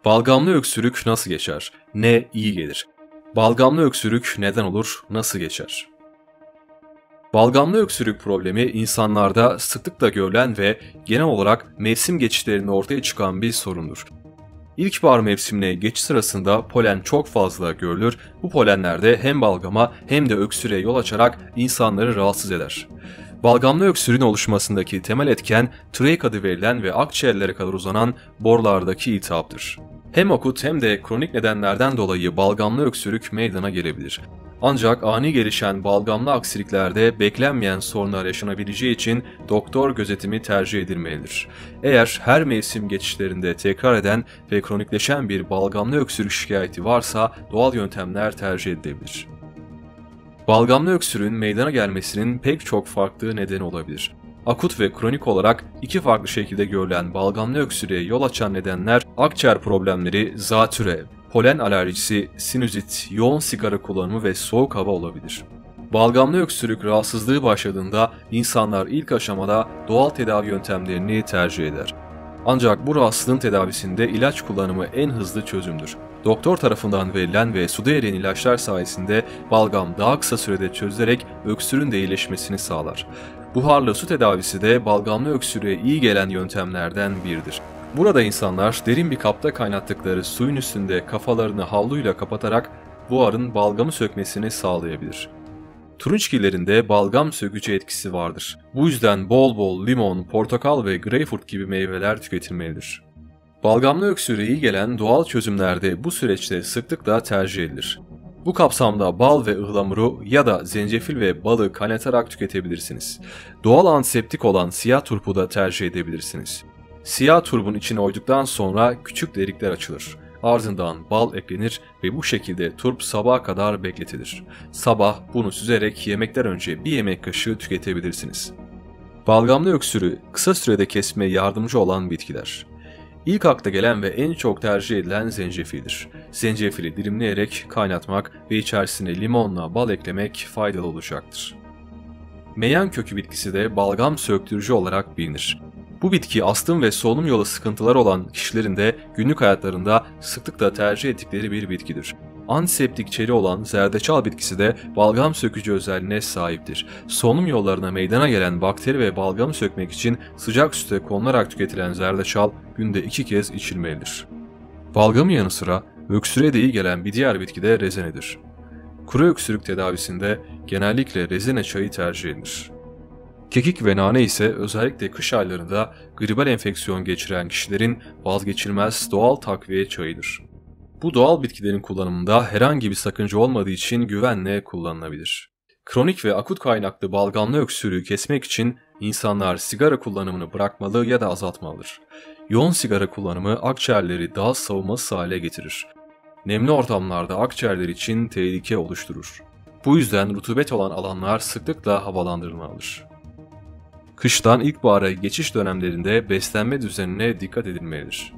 Balgamlı öksürük nasıl geçer? Ne iyi gelir? Balgamlı öksürük neden olur? Nasıl geçer? Balgamlı öksürük problemi insanlarda sıklıkla görülen ve genel olarak mevsim geçişlerinde ortaya çıkan bir sorundur. İlkbahar mevsimine geçiş sırasında polen çok fazla görülür. Bu polenler de hem balgama hem de öksürüğe yol açarak insanları rahatsız eder. Balgamlı öksürüğün oluşmasındaki temel etken trek adı verilen ve akciğerlere kadar uzanan borulardaki iltihaptır. Hem akut hem de kronik nedenlerden dolayı balgamlı öksürük meydana gelebilir. Ancak ani gelişen balgamlı aksiliklerde beklenmeyen sorunlar yaşanabileceği için doktor gözetimi tercih edilmelidir. Eğer her mevsim geçişlerinde tekrar eden ve kronikleşen bir balgamlı öksürük şikayeti varsa doğal yöntemler tercih edilebilir. Balgamlı öksürüğün meydana gelmesinin pek çok farklı nedeni olabilir. Akut ve kronik olarak iki farklı şekilde görülen balgamlı öksürüğe yol açan nedenler akciğer problemleri, zatüre, polen alerjisi, sinüzit, yoğun sigara kullanımı ve soğuk hava olabilir. Balgamlı öksürük rahatsızlığı başladığında insanlar ilk aşamada doğal tedavi yöntemlerini tercih eder. Ancak bu rahatsızlığın tedavisinde ilaç kullanımı en hızlı çözümdür. Doktor tarafından verilen ve suda eriyen ilaçlar sayesinde balgam daha kısa sürede çözülerek öksürüğün de iyileşmesini sağlar. Buharlı su tedavisi de balgamlı öksürüğe iyi gelen yöntemlerden biridir. Burada insanlar derin bir kapta kaynattıkları suyun üstünde kafalarını havluyla kapatarak buharın balgamı sökmesini sağlayabilir. Turunçgillerinde balgam sökücü etkisi vardır. Bu yüzden bol bol limon, portakal ve greyfurt gibi meyveler tüketilmelidir. Balgamlı öksürüğe iyi gelen doğal çözümlerde bu süreçte sıklıkla tercih edilir. Bu kapsamda bal ve ıhlamuru ya da zencefil ve balı kaynatarak tüketebilirsiniz. Doğal antiseptik olan siyah turpu da tercih edebilirsiniz. Siyah turbun içine oyduktan sonra küçük delikler açılır. Ardından bal eklenir ve bu şekilde turp sabaha kadar bekletilir. Sabah bunu süzerek yemekten önce bir yemek kaşığı tüketebilirsiniz. Balgamlı öksürüğü kısa sürede kesmeye yardımcı olan bitkiler. İlk akla gelen ve en çok tercih edilen zencefildir. Zencefili dilimleyerek kaynatmak ve içerisine limonla bal eklemek faydalı olacaktır. Meyan kökü bitkisi de balgam söktürücü olarak bilinir. Bu bitki astım ve solunum yolu sıkıntıları olan kişilerin de günlük hayatlarında sıklıkla tercih ettikleri bir bitkidir. Antiseptik içeriği olan zerdeçal bitkisi de balgam sökücü özelliğine sahiptir. Solunum yollarına meydana gelen bakteri ve balgamı sökmek için sıcak süte konularak tüketilen zerdeçal günde 2 kez içilmelidir. Balgamın yanı sıra öksürüğe de iyi gelen bir diğer bitki de rezenedir. Kuru öksürük tedavisinde genellikle rezene çayı tercih edilir. Kekik ve nane ise özellikle kış aylarında gribal enfeksiyon geçiren kişilerin vazgeçilmez doğal takviye çayıdır. Bu doğal bitkilerin kullanımında herhangi bir sakınca olmadığı için güvenle kullanılabilir. Kronik ve akut kaynaklı balgamlı öksürüğü kesmek için insanlar sigara kullanımını bırakmalı ya da azaltmalıdır. Yoğun sigara kullanımı akciğerleri daha savunmasız hale getirir. Nemli ortamlarda akciğerler için tehlike oluşturur. Bu yüzden rutubet olan alanlar sıklıkla havalandırılmalıdır. Kıştan ilkbahara geçiş dönemlerinde beslenme düzenine dikkat edilmelidir.